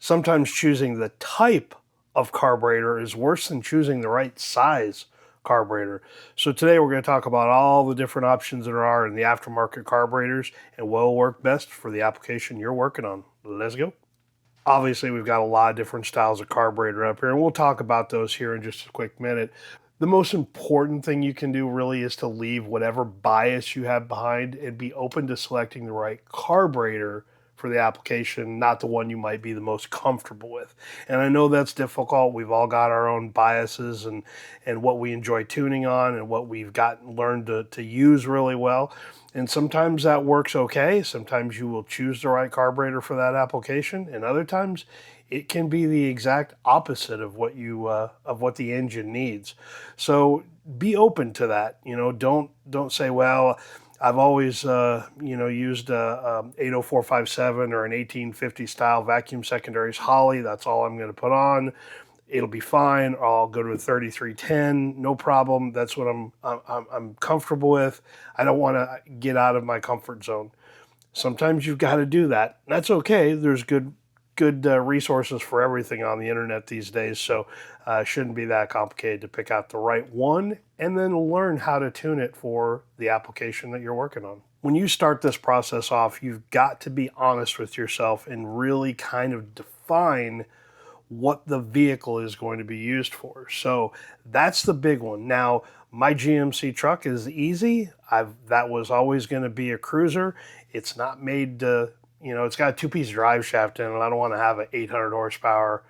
Sometimes choosing the type of carburetor is worse than choosing the right size carburetor. So today we're going to talk about all the different options there are in the aftermarket carburetors and what will work best for the application you're working on. Let's go. Obviously, we've got a lot of different styles of carburetor up here, and we'll talk about those here in just a quick minute. The most important thing you can do really is to leave whatever bias you have behind and be open to selecting the right carburetor for the application, not the one you might be the most comfortable with. And I know that's difficult. We've all got our own biases and what we enjoy tuning on and what we've learned to use really well. And sometimes that works okay. Sometimes you will choose the right carburetor for that application, and other times it can be the exact opposite of what the engine needs. So be open to that. Don't say, well, I've always used a 80457 or an 1850 style vacuum secondaries Holley. That's all I'm going to put on. It'll be fine. Or I'll go to a 3310, no problem. That's what I'm comfortable with. I don't want to get out of my comfort zone. Sometimes you've got to do that. That's okay. There's good resources for everything on the internet these days, so it shouldn't be that complicated to pick out the right one and then learn how to tune it for the application that you're working on. When you start this process off, you've got to be honest with yourself and really kind of define what the vehicle is going to be used for. So that's the big one. Now, my GMC truck is easy. That was always going to be a cruiser. It's not made to, it's got a two-piece drive shaft in it. I don't want to have an 800 horsepower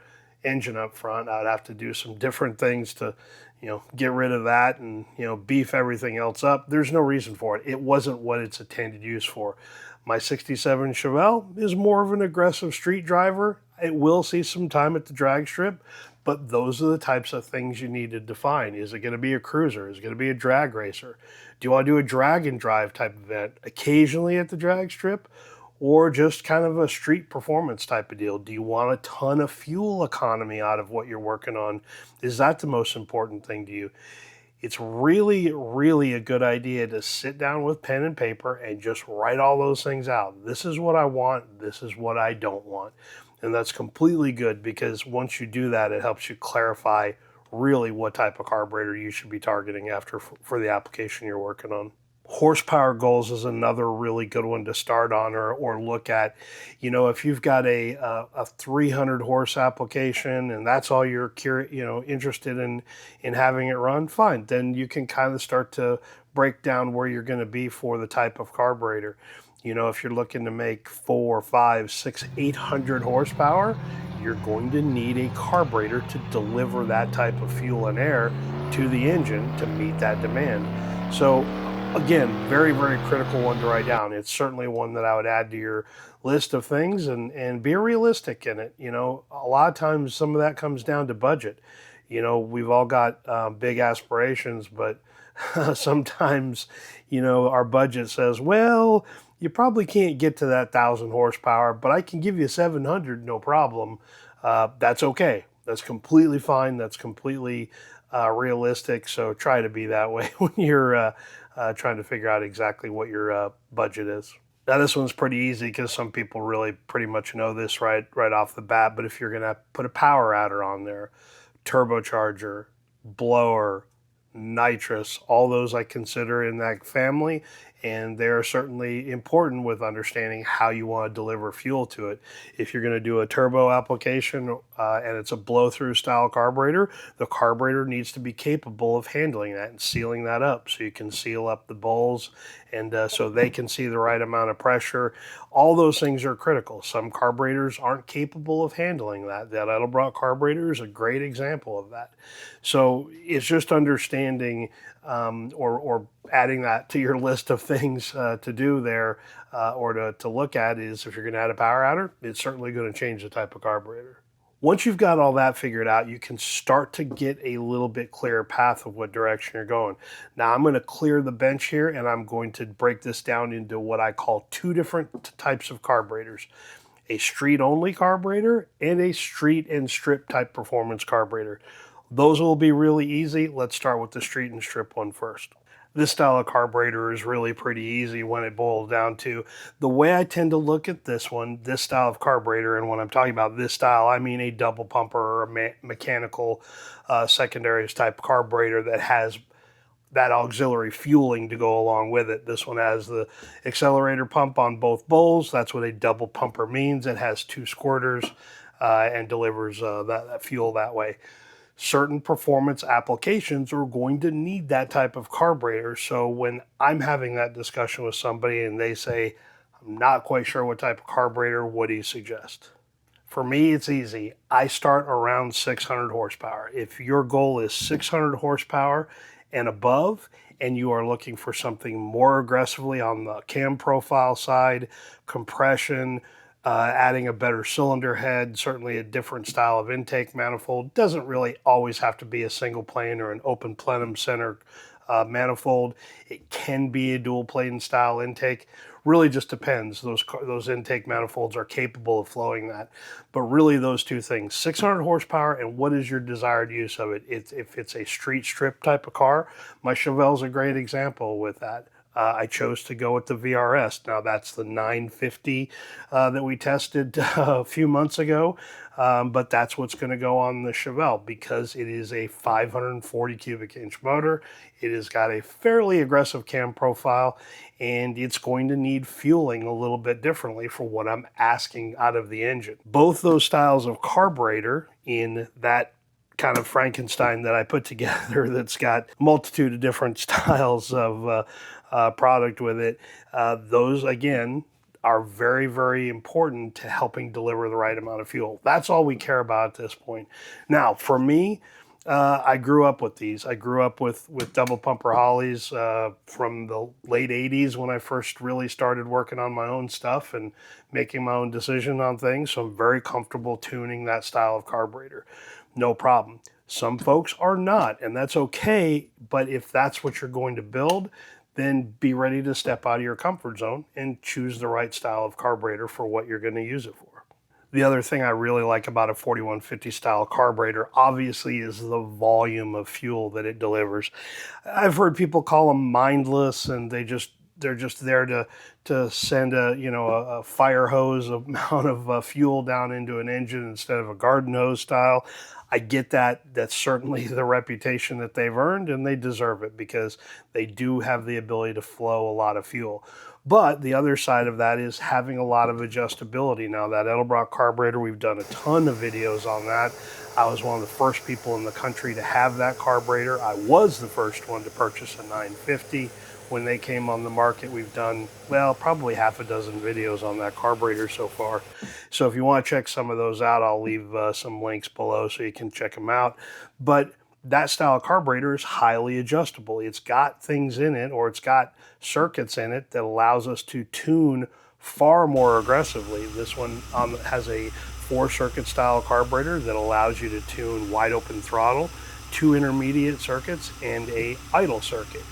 engine up front. I'd have to do some different things to, get rid of that and, beef everything else up. There's no reason for it. It wasn't what it's intended use for. My 67 Chevelle is more of an aggressive street driver. It will see some time at the drag strip, but those are the types of things you need to define. Is it going to be a cruiser? Is it going to be a drag racer? Do you want to do a drag and drive type event occasionally at the drag strip, or just kind of a street performance type of deal? Do you want a ton of fuel economy out of what you're working on? Is that the most important thing to you? It's really, really a good idea to sit down with pen and paper and just write all those things out. This is what I want. This is what I don't want. And that's completely good, because once you do that, it helps you clarify really what type of carburetor you should be targeting after for the application you're working on. Horsepower goals is another really good one to start on or look at. If you've got a 300 horse application and that's all you're interested in having it run, fine. Then you can kind of start to break down where you're going to be for the type of carburetor. If you're looking to make 4, 5, 6, 800 horsepower, you're going to need a carburetor to deliver that type of fuel and air to the engine to meet that demand. So again, very, very critical one to write down. It's certainly one that I would add to your list of things, and be realistic in it. A lot of times some of that comes down to budget. We've all got big aspirations, but sometimes, our budget says, well, you probably can't get to that 1,000 horsepower, but I can give you 700, no problem. That's okay. That's completely fine. That's completely realistic. So try to be that way when you're trying to figure out exactly what your budget is. Now, this one's pretty easy because some people really pretty much know this right off the bat. But if you're going to put a power adder on there, turbocharger, blower, nitrous, all those I consider in that family, and they're certainly important with understanding how you want to deliver fuel to it. If you're going to do a turbo application and it's a blow-through style carburetor, the carburetor needs to be capable of handling that and sealing that up, so you can seal up the bowls and so they can see the right amount of pressure. All those things are critical. Some carburetors aren't capable of handling that. That Edelbrock carburetor is a great example of that. So it's just understanding or adding that to your list of things to do there or to look at is, if you're going to add a power adder, it's certainly going to change the type of carburetor. Once you've got all that figured out, you can start to get a little bit clearer path of what direction you're going. Now, I'm going to clear the bench here, and I'm going to break this down into what I call two different types of carburetors: a street-only carburetor and a street and strip type performance carburetor. Those will be really easy. Let's start with the street and strip one first. This style of carburetor is really pretty easy when it boils down to the way I tend to look at this one, this style of carburetor. And when I'm talking about this style, I mean a double pumper or a mechanical secondaries type carburetor that has that auxiliary fueling to go along with it. This one has the accelerator pump on both bowls. That's what a double pumper means. It has two squirters and delivers that fuel that way. Certain performance applications are going to need that type of carburetor. So when I'm having that discussion with somebody and they say, I'm not quite sure what type of carburetor, what do you suggest? For me, it's easy. I start around 600 horsepower. If your goal is 600 horsepower and above, and you are looking for something more aggressively on the cam profile side, compression, adding a better cylinder head, certainly a different style of intake manifold. Doesn't really always have to be a single plane or an open plenum center manifold. It can be a dual plane style intake. Really just depends. Those intake manifolds are capable of flowing that. But really those two things, 600 horsepower and what is your desired use of it? If it's a street strip type of car, my Chevelle's a great example with that. I chose to go with the VRS. Now that's the 950 that we tested a few months ago, but that's what's going to go on the Chevelle because it is a 540 cubic inch motor. It has got a fairly aggressive cam profile, and it's going to need fueling a little bit differently for what I'm asking out of the engine. Both those styles of carburetor in that kind of Frankenstein that I put together that's got a multitude of different styles of product with it. Those, again, are very, very important to helping deliver the right amount of fuel. That's all we care about at this point. Now, for me, I grew up with these. I grew up with double pumper Holleys from the late 80s when I first really started working on my own stuff and making my own decision on things. So I'm very comfortable tuning that style of carburetor. No problem. Some folks are not, and that's okay. But if that's what you're going to build, then be ready to step out of your comfort zone and choose the right style of carburetor for what you're going to use it for. The other thing I really like about a 4150 style carburetor, obviously, is the volume of fuel that it delivers. I've heard people call them mindless, and they're just there to send a fire hose amount of fuel down into an engine instead of a garden hose style. I get that. That's certainly the reputation that they've earned, and they deserve it because they do have the ability to flow a lot of fuel. But the other side of that is having a lot of adjustability. Now, that Edelbrock carburetor, we've done a ton of videos on that. I was one of the first people in the country to have that carburetor. I was the first one to purchase a 950. When they came on the market, we've done, well, probably half a dozen videos on that carburetor so far. So if you want to check some of those out, I'll leave some links below so you can check them out. But that style of carburetor is highly adjustable. It's got things in it, or it's got circuits in it that allows us to tune far more aggressively. This one has a 4-circuit style carburetor that allows you to tune wide open throttle, 2 intermediate circuits, and a idle circuit.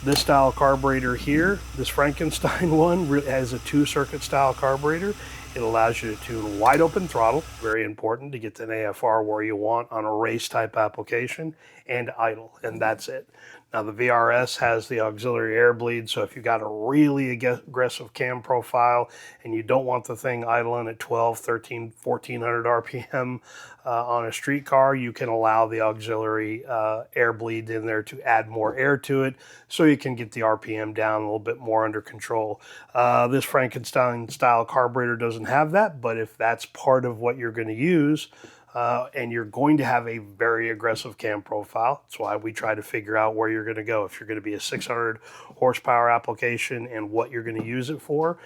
This style carburetor here, this Frankenstein one, has a 2-circuit style carburetor. It allows you to tune wide open throttle, very important to get the AFR where you want on a race type application, and idle, and that's it. Now the VRS has the auxiliary air bleed, so if you've got a really aggressive cam profile and you don't want the thing idling at 12, 13, 1400 RPM on a street car, you can allow the auxiliary air bleed in there to add more air to it so you can get the RPM down a little bit more under control. This Frankenstein style carburetor doesn't have that, but if that's part of what you're going to use, and you're going to have a very aggressive cam profile. That's why we try to figure out where you're going to go. If you're going to be a 600 horsepower application and what you're going to use it for,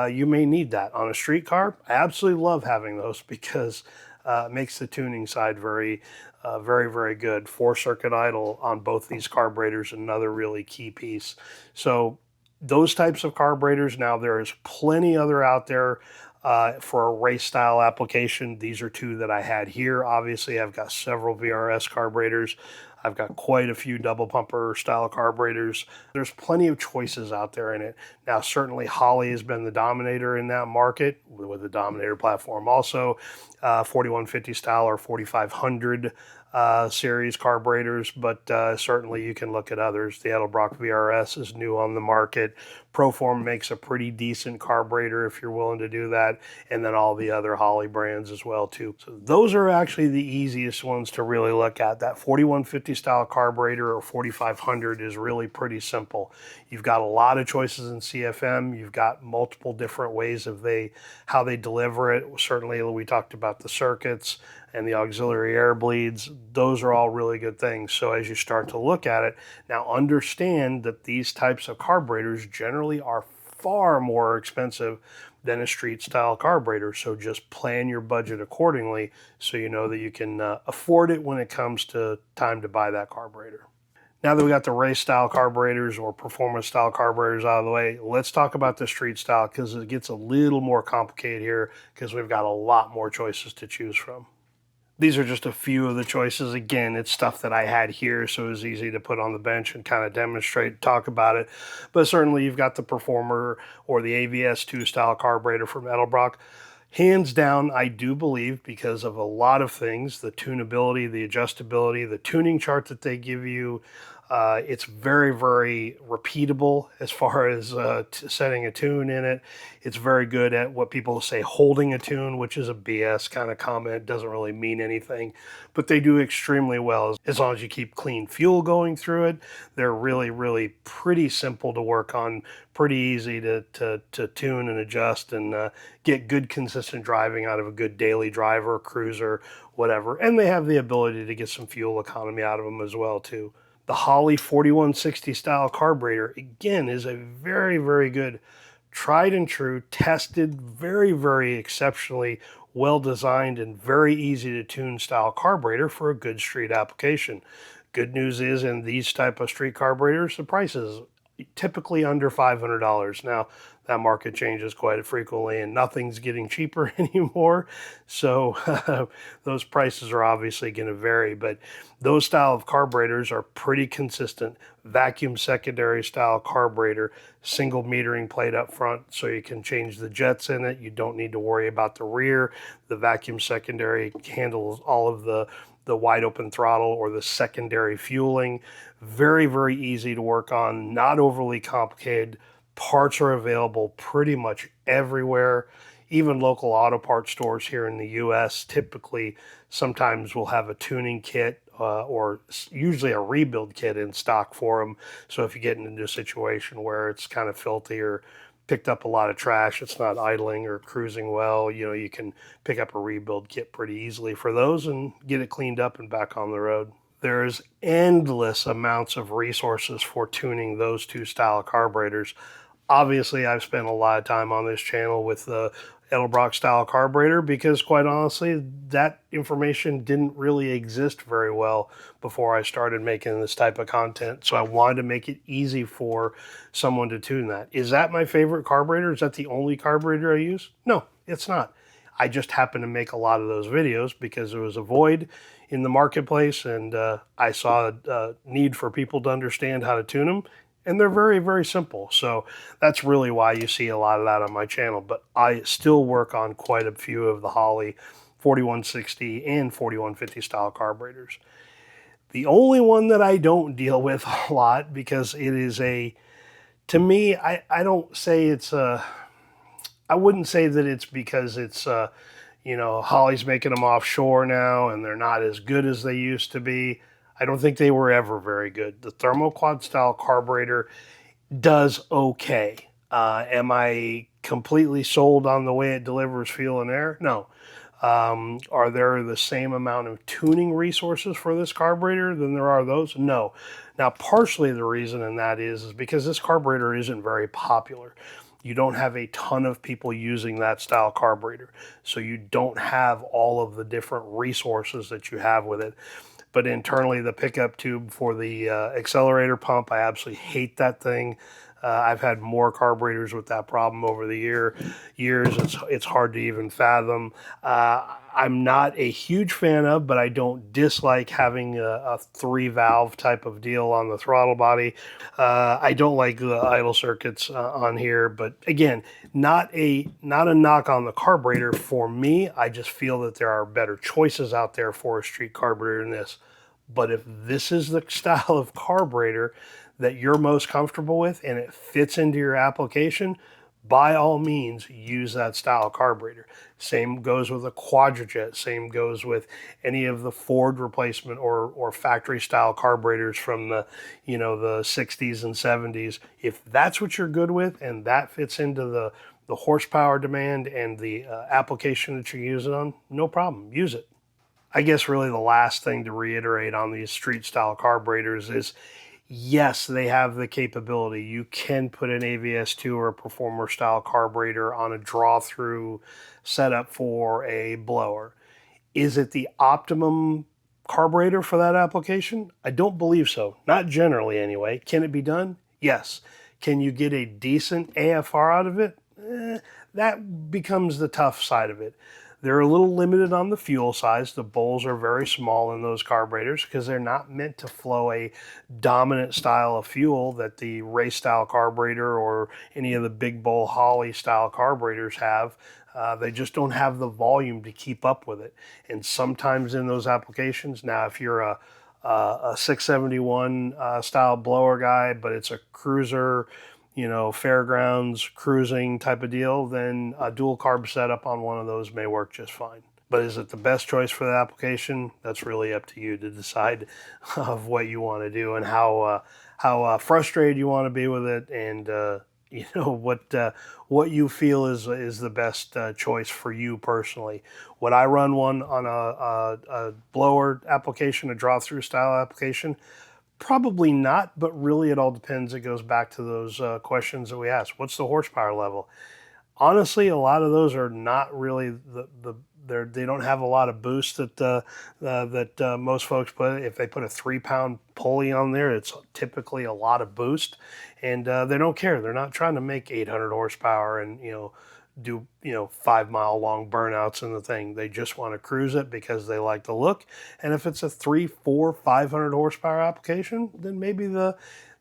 you may need that. On a street car, I absolutely love having those because it makes the tuning side very, very good. 4-circuit idle on both these carburetors, another really key piece. So those types of carburetors, now there is plenty other out there. For a race style application, these are 2 that I had here. Obviously, I've got several VRS carburetors. I've got quite a few double pumper style carburetors. There's plenty of choices out there in it. Now, certainly Holley has been the dominator in that market with the Dominator platform also. 4150 style or 4500 series carburetors, but certainly you can look at others. The Edelbrock VRS is new on the market. Proform makes a pretty decent carburetor if you're willing to do that, and then all the other Holley brands as well too. So those are actually the easiest ones to really look at. That 4150 style carburetor or 4500 is really pretty simple. You've got a lot of choices in CFM. You've got multiple different ways of how they deliver it. Certainly we talked about the circuits and the auxiliary air bleeds. Those are all really good things. So as you start to look at it, now understand that these types of carburetors generally are far more expensive than a street style carburetor. So just plan your budget accordingly so you know that you can afford it when it comes to time to buy that carburetor. Now that we got the race style carburetors or performance style carburetors out of the way, let's talk about the street style, because it gets a little more complicated here because we've got a lot more choices to choose from. These are just a few of the choices. Again, it's stuff that I had here, so it was easy to put on the bench and kind of demonstrate, talk about it. But certainly you've got the Performer or the AVS2 style carburetor from Edelbrock. Hands down, I do believe, because of a lot of things, the tunability, the adjustability, the tuning chart that they give you, it's very, very repeatable as far as setting a tune in it. It's very good at what people say holding a tune, which is a BS kind of comment. Doesn't really mean anything, but they do extremely well as long as you keep clean fuel going through it. They're really, really pretty simple to work on, pretty easy to tune and adjust and get good consistent driving out of a good daily driver, cruiser, whatever. And they have the ability to get some fuel economy out of them as well too. The Holley 4160 style carburetor, again, is a very, very good, tried and true, tested, very, very exceptionally well designed and very easy to tune style carburetor for a good street application. Good news is, in these type of street carburetors, the price is typically under $500. Now, that market changes quite frequently and nothing's getting cheaper anymore. So those prices are obviously going to vary, but those style of carburetors are pretty consistent. Vacuum secondary style carburetor, single metering plate up front so you can change the jets in it. You don't need to worry about the rear. The vacuum secondary handles all of the wide open throttle or the secondary fueling. Very, very easy to work on, not overly complicated. Parts are available pretty much everywhere. Even local auto parts stores here in the US typically sometimes will have a tuning kit or usually a rebuild kit in stock for them. So if you get into a situation where it's kind of filthy or picked up a lot of trash, it's not idling or cruising well, you can pick up a rebuild kit pretty easily for those and get it cleaned up and back on the road. There's endless amounts of resources for tuning those two style carburetors. Obviously, I've spent a lot of time on this channel with the Edelbrock style carburetor because, quite honestly, that information didn't really exist very well before I started making this type of content. So I wanted to make it easy for someone to tune that. Is that my favorite carburetor? Is that the only carburetor I use? No, it's not. I just happen to make a lot of those videos because there was a void in the marketplace and I saw a need for people to understand how to tune them. And they're very, very simple. So that's really why you see a lot of that on my channel. But I still work on quite a few of the Holley 4160 and 4150 style carburetors. The only one that I don't deal with a lot because it is to me, I don't say it's I wouldn't say that it's because it's, Holley's making them offshore now and they're not as good as they used to be. I don't think they were ever very good. The thermoquad style carburetor does okay. Am I completely sold on the way it delivers fuel and air? No. Are there the same amount of tuning resources for this carburetor than there are those? No. Now, partially the reason in that is because this carburetor isn't very popular. You don't have a ton of people using that style carburetor. So you don't have all of the different resources that you have with it. But internally, the pickup tube for the accelerator pump, I absolutely hate that thing. I've had more carburetors with that problem over the years. It's hard to even fathom. I'm not a huge fan of, but I don't dislike having a 3-valve type of deal on the throttle body. I don't like the idle circuits on here, but again, not a knock on the carburetor. For me, I just feel that there are better choices out there for a street carburetor than this. But if this is the style of carburetor that you're most comfortable with and it fits into your application, by all means, use that style carburetor. Same goes with a Quadrajet. Same goes with any of the Ford replacement or factory style carburetors from the, the 60s and 70s. If that's what you're good with and that fits into the horsepower demand and the application that you're using on, no problem, use it. I guess really the last thing to reiterate on these street style carburetors is, yes, they have the capability. You can put an AVS2 or a performer style carburetor on a draw through setup for a blower. Is it the optimum carburetor for that application? I don't believe so. Not generally anyway. Can it be done? Yes. Can you get a decent AFR out of it? That becomes the tough side of it. They're a little limited on the fuel size. The bowls are very small in those carburetors because they're not meant to flow a dominant style of fuel that the race style carburetor or any of the big bowl Holley style carburetors have. They just don't have the volume to keep up with it. And sometimes in those applications, now if you're a 671 style blower guy, but it's a cruiser, fairgrounds cruising type of deal, then a dual carb setup on one of those may work just fine. But is it the best choice for the application? That's really up to you to decide of what you want to do and how frustrated you want to be with it, and what you feel is the best choice for you personally. Would I run one on a blower application, a draw through style application? Probably not, but really it all depends. It goes back to those questions that we asked. What's the horsepower level? Honestly, a lot of those are not really they don't have a lot of boost that most folks put. If they put a 3-pound pulley on there, it's typically a lot of boost, and they don't care. They're not trying to make 800 horsepower and do 5-mile long burnouts in the thing. They just want to cruise it because they like the look. And if it's a 3, 4, 500 horsepower application, then maybe the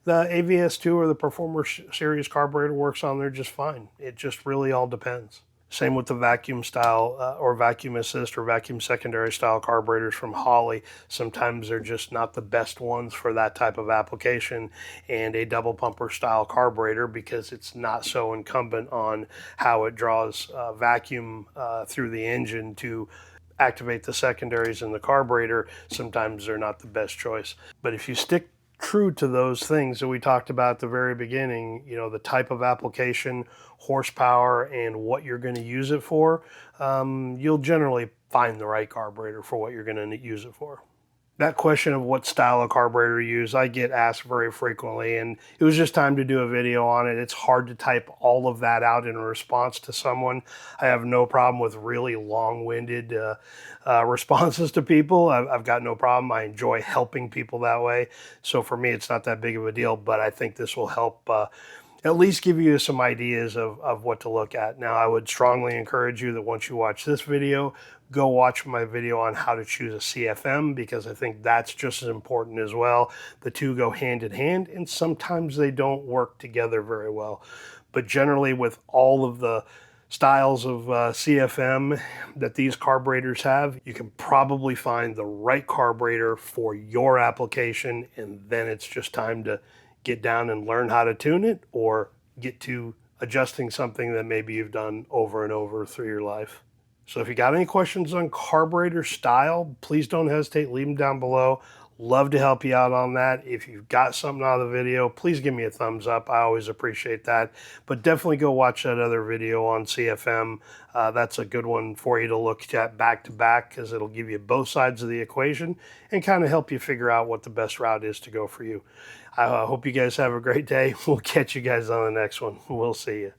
AVS2 or the Performer Series carburetor works on there just fine. It just really all depends. Same with the vacuum style or vacuum assist or vacuum secondary style carburetors from Holley. Sometimes they're just not the best ones for that type of application, and a double pumper style carburetor, because it's not so incumbent on how it draws vacuum through the engine to activate the secondaries in the carburetor. Sometimes they're not the best choice. But if you stick true to those things that we talked about at the very beginning, the type of application, horsepower, and what you're going to use it for, you'll generally find the right carburetor for what you're going to use it for. That question of what style of carburetor to use, I get asked very frequently, and it was just time to do a video on it. It's hard to type all of that out in a response to someone. I have no problem with really long-winded responses to people. I've got no problem. I enjoy helping people that way. So for me, it's not that big of a deal, but I think this will help at least give you some ideas of what to look at. Now, I would strongly encourage you that once you watch this video, go watch my video on how to choose a CFM, because I think that's just as important as well. The two go hand in hand, and sometimes they don't work together very well. But generally, with all of the styles of CFM that these carburetors have, you can probably find the right carburetor for your application, and then it's just time to get down and learn how to tune it, or get to adjusting something that maybe you've done over and over through your life. So if you got any questions on carburetor style, please don't hesitate, leave them down below. Love to help you out on that. If you've got something out of the video, please give me a thumbs up. I always appreciate that. But definitely go watch that other video on CFM. That's a good one for you to look at back to back, because it'll give you both sides of the equation and kind of help you figure out what the best route is to go for you. I hope you guys have a great day. We'll catch you guys on the next one. We'll see you.